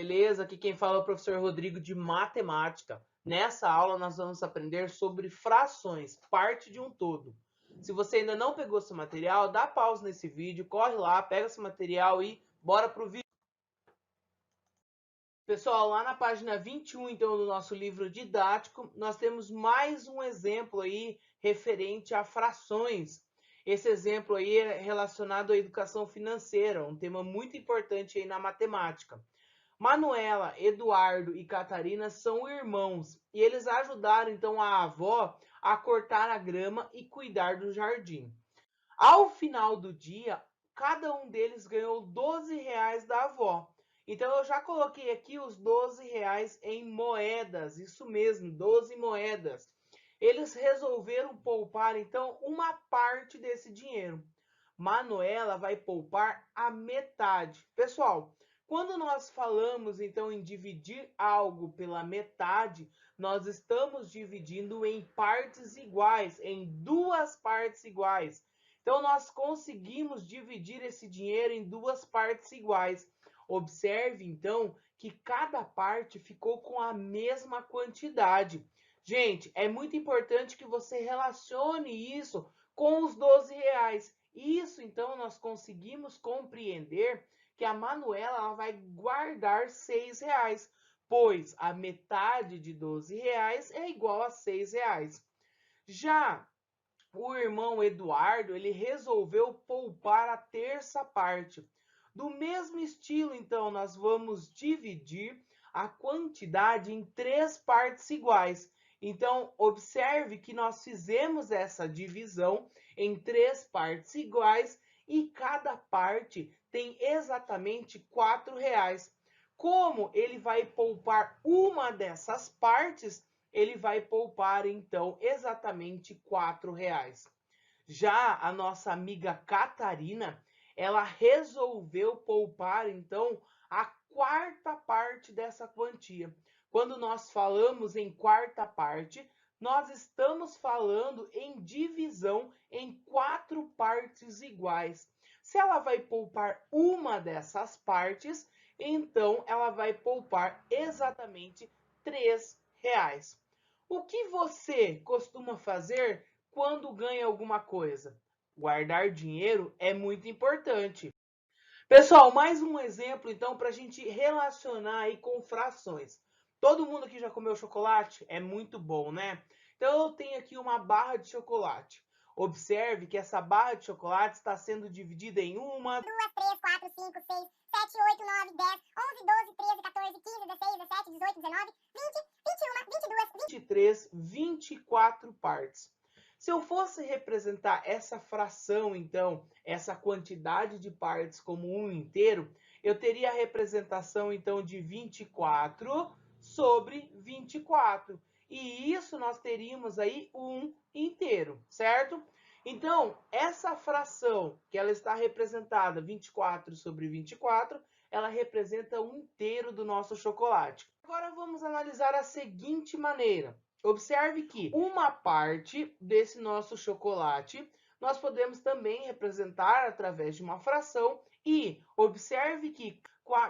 beleza? Aqui quem fala é o professor Rodrigo de Matemática. Nessa aula nós vamos aprender sobre frações, parte de um todo. Se você ainda não pegou seu material, dá pausa nesse vídeo, corre lá, pega seu material e bora pro vídeo. Pessoal, lá na página 21, então, do nosso livro didático, nós temos mais um exemplo aí referente a frações. Esse exemplo aí é relacionado à educação financeira, um tema muito importante aí na matemática. Manuela, Eduardo e Catarina são irmãos e eles ajudaram então a avó a cortar a grama e cuidar do jardim. Ao final do dia, cada um deles ganhou R$ 12 da avó. Então eu já coloquei aqui os R$ 12 em moedas, isso mesmo, 12 moedas. Eles resolveram poupar então uma parte desse dinheiro. Manuela vai poupar a metade. Pessoal, quando nós falamos então em dividir algo pela metade, nós estamos dividindo em partes iguais, em duas partes iguais. Então nós conseguimos dividir esse dinheiro em duas partes iguais. Observe então que cada parte ficou com a mesma quantidade. Gente, é muito importante que você relacione isso com os R$ 12. Isso, então, nós conseguimos compreender que a Manuela ela vai guardar R$ 6, pois a metade de R$ 12 é igual a R$ 6. Já o irmão Eduardo, ele resolveu poupar a terça parte. Do mesmo estilo, então, nós vamos dividir a quantidade em três partes iguais. Então, observe que nós fizemos essa divisão em três partes iguais e cada parte tem exatamente R$ 4. Como ele vai poupar uma dessas partes, ele vai poupar, então, exatamente R$ 4. Já a nossa amiga Catarina, ela resolveu poupar, então, a quarta parte dessa quantia. Quando nós falamos em quarta parte, nós estamos falando em divisão em quatro partes iguais. Se ela vai poupar uma dessas partes, então ela vai poupar exatamente R$ 3. O que você costuma fazer quando ganha alguma coisa? Guardar dinheiro é muito importante. Pessoal, mais um exemplo então para a gente relacionar aí com frações. Todo mundo aqui já comeu chocolate? É muito bom, né? Então eu tenho aqui uma barra de chocolate. Observe que essa barra de chocolate está sendo dividida em uma, 2, 3, 4, 5, 6, 7, 8, 9, 10, 11, 12, 13, 14, 15, 16, 17, 18, 19, 20, 21, 22, 23, 24 partes. Se eu fosse representar essa fração, então, essa quantidade de partes como um inteiro, eu teria a representação, então, de 24 sobre 24. E isso nós teríamos aí um inteiro, certo? Então, essa fração, que ela está representada 24 sobre 24, ela representa um inteiro do nosso chocolate. Agora vamos analisar a seguinte maneira. Observe que uma parte desse nosso chocolate nós podemos também representar através de uma fração e observe que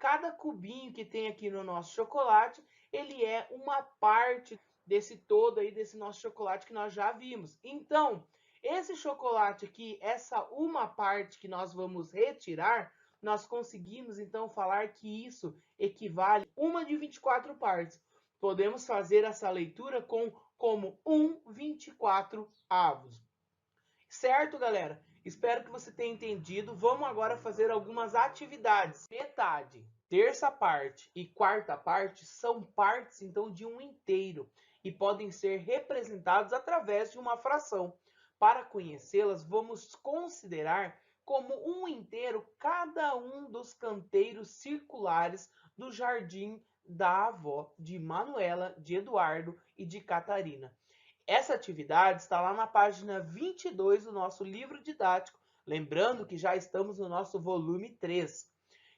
cada cubinho que tem aqui no nosso chocolate, ele é uma parte desse todo aí, desse nosso chocolate que nós já vimos. Então, esse chocolate aqui, essa uma parte que nós vamos retirar, nós conseguimos então falar que isso equivale a uma de 24 partes. Podemos fazer essa leitura como 1/24. Certo, galera? Espero que você tenha entendido. Vamos agora fazer algumas atividades. Metade, terça parte e quarta parte são partes, então, de um inteiro e podem ser representados através de uma fração. Para conhecê-las, vamos considerar como um inteiro cada um dos canteiros circulares do jardim da avó de Manuela, de Eduardo e de Catarina. Essa atividade está lá na página 22 do nosso livro didático, lembrando que já estamos no nosso volume 3.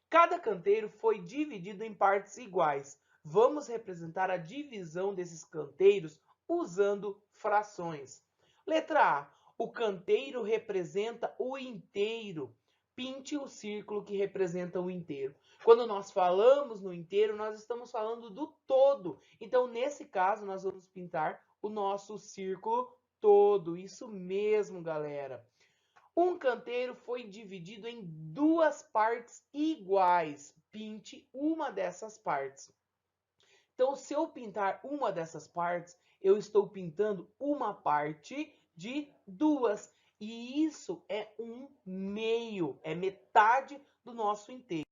Cada canteiro foi dividido em partes iguais. Vamos representar a divisão desses canteiros usando frações. Letra A. O canteiro representa o inteiro. pinte o círculo que representa o inteiro. Quando nós falamos no inteiro, nós estamos falando do todo. Então, nesse caso, nós vamos pintar o nosso círculo todo. Isso mesmo, galera. Um canteiro foi dividido em duas partes iguais. Pinte uma dessas partes. Então, se eu pintar uma dessas partes, eu estou pintando uma parte de duas. E isso é um meio, é metade do nosso inteiro.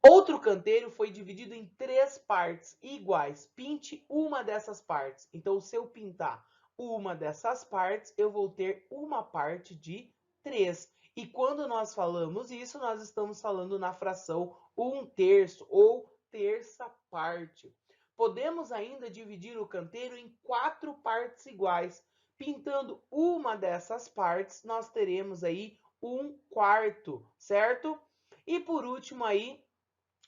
Outro canteiro foi dividido em três partes iguais. Pinte uma dessas partes. Então, se eu pintar uma dessas partes, eu vou ter uma parte de 3. E quando nós falamos isso, nós estamos falando na fração 1/3 ou terça parte. Podemos ainda dividir o canteiro em 4 partes iguais. Pintando uma dessas partes, nós teremos aí 1/4, certo? E por último aí,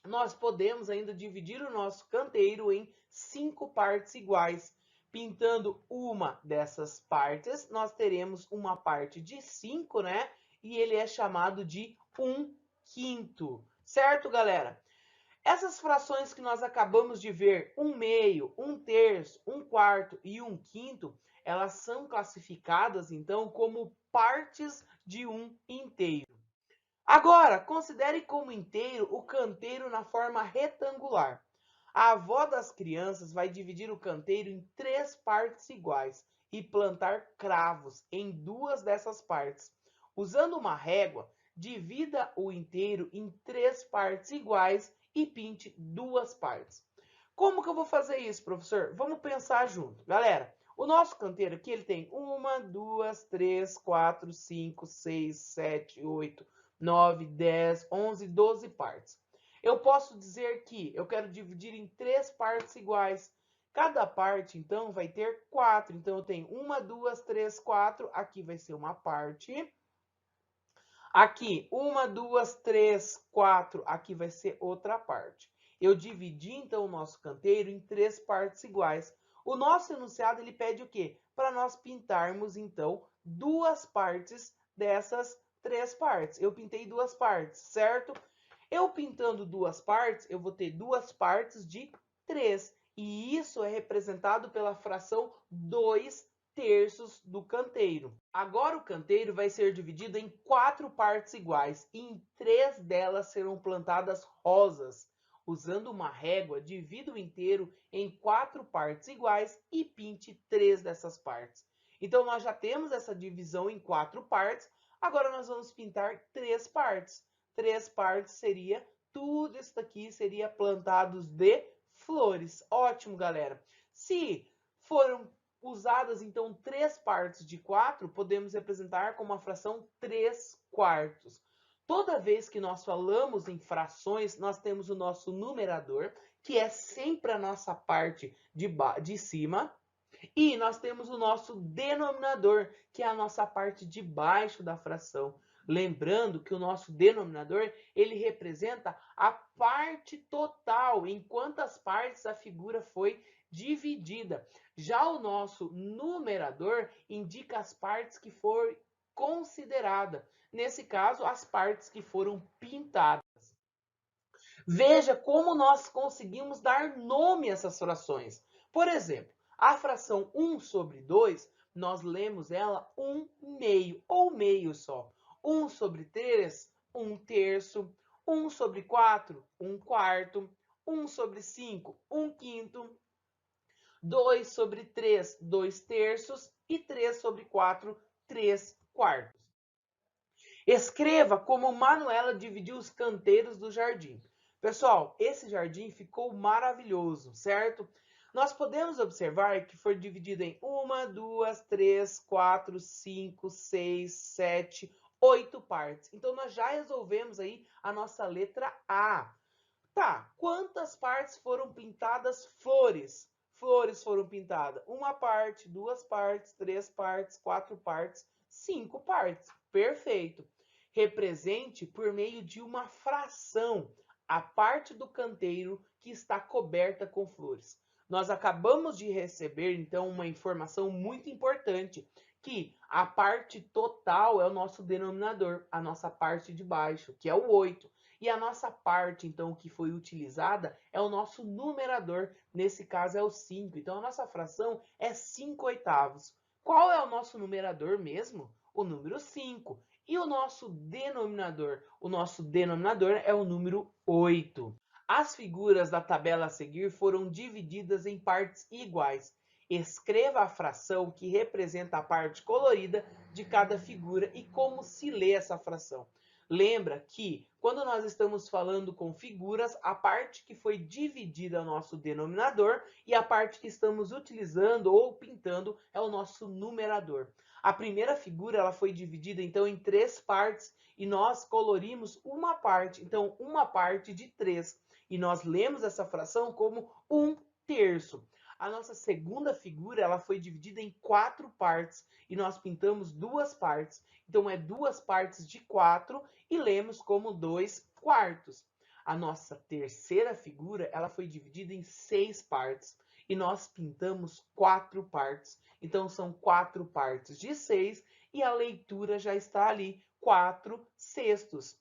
nós podemos ainda dividir o nosso canteiro em 5 partes iguais. Pintando uma dessas partes, nós teremos uma parte de 5, né? E ele é chamado de 1/5. Certo, galera? Essas frações que nós acabamos de ver, 1/2, 1/3, 1/4 e 1/5, elas são classificadas, então, como partes de um inteiro. Agora, considere como inteiro o canteiro na forma retangular. A avó das crianças vai dividir o canteiro em 3 partes iguais e plantar cravos em 2 dessas partes. Usando uma régua, divida o inteiro em 3 partes iguais e pinte 2 partes. Como que eu vou fazer isso, professor? Vamos pensar junto. Galera, o nosso canteiro aqui ele tem 1, 2, 3, 4, 5, 6, 7, 8, 9, 10, 11, 12 partes. Eu posso dizer que eu quero dividir em 3 partes iguais. Cada parte, então, vai ter 4. Então, eu tenho 1, 2, 3, 4. Aqui vai ser uma parte. Aqui, 1, 2, 3, 4. Aqui vai ser outra parte. Eu dividi, então, o nosso canteiro em 3 partes iguais. O nosso enunciado, ele pede o quê? Para nós pintarmos, então, 2 partes dessas 3 partes. Eu pintei 2 partes, certo? Eu pintando 2 partes, eu vou ter 2 partes de 3. E isso é representado pela fração 2/3 do canteiro. Agora o canteiro vai ser dividido em 4 partes iguais. E em 3 delas serão plantadas rosas. Usando uma régua, divida o inteiro em 4 partes iguais e pinte 3 dessas partes. Então, nós já temos essa divisão em 4 partes. Agora, nós vamos pintar 3 partes. 3 partes seria tudo isso daqui seria plantados de flores. Ótimo, galera. Se foram usadas, então, 3 partes de 4, podemos representar como uma fração 3/4. Toda vez que nós falamos em frações, nós temos o nosso numerador, que é sempre a nossa parte de cima, e nós temos o nosso denominador, que é a nossa parte de baixo da fração. Lembrando que o nosso denominador, ele representa a parte total, em quantas partes a figura foi dividida. Já o nosso numerador indica as partes que foram consideradas. Nesse caso, as partes que foram pintadas. Veja como nós conseguimos dar nome a essas frações. Por exemplo, a fração 1/2, nós lemos ela 1/2, ou meio só. 1/3, 1/3. 1/4, 1/4. 1/5, 1/5. 2/3, 2/3. E 3/4, 3/4. Escreva como Manuela dividiu os canteiros do jardim. Pessoal, esse jardim ficou maravilhoso, certo? Nós podemos observar que foi dividido em 1, 2, 3, 4, 5, 6, 7, 8 partes. Então, nós já resolvemos aí a nossa letra A. Tá, quantas partes foram pintadas flores? Flores foram pintadas uma parte, 2 partes, 3 partes, 4 partes, 5 partes. Perfeito. Represente por meio de uma fração a parte do canteiro que está coberta com flores. Nós acabamos de receber, então, uma informação muito importante, que a parte total é o nosso denominador, a nossa parte de baixo, que é o 8. E a nossa parte, então, que foi utilizada é o nosso numerador, nesse caso é o 5. Então, a nossa fração é 5/8. Qual é o nosso numerador mesmo? O número 5. E o nosso denominador? O nosso denominador é o número 8. As figuras da tabela a seguir foram divididas em partes iguais. Escreva a fração que representa a parte colorida de cada figura e como se lê essa fração. Lembra que quando nós estamos falando com figuras, a parte que foi dividida é o nosso denominador e a parte que estamos utilizando ou pintando é o nosso numerador. A primeira figura ela foi dividida então em 3 partes e nós colorimos uma parte, então uma parte de 3. E nós lemos essa fração como 1/3. A nossa segunda figura ela foi dividida em 4 partes e nós pintamos 2 partes. Então é 2 partes de 4 e lemos como 2/4. A nossa terceira figura ela foi dividida em 6 partes e nós pintamos 4 partes. Então são 4 partes de 6 e a leitura já está ali, 4/6.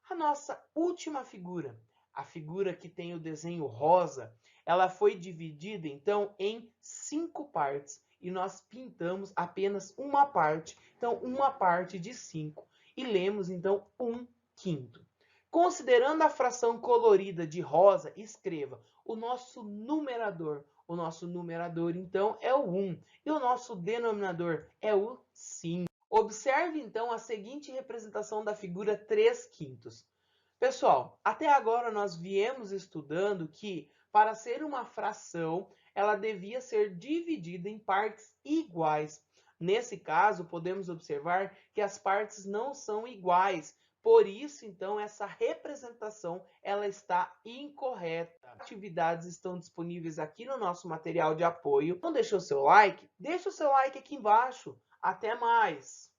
A nossa última figura, a figura que tem o desenho rosa, ela foi dividida então em 5 partes e nós pintamos apenas uma parte, então uma parte de 5 e lemos então 1/5. Considerando a fração colorida de rosa, escreva o nosso numerador. O nosso numerador então é o 1 e o nosso denominador é o 5. Observe então a seguinte representação da figura 3/5. Pessoal, até agora nós viemos estudando que para ser uma fração, ela devia ser dividida em partes iguais. Nesse caso, podemos observar que as partes não são iguais. Por isso, então, essa representação ela está incorreta. As atividades estão disponíveis aqui no nosso material de apoio. Não deixou seu like? Deixa o seu like aqui embaixo. Até mais!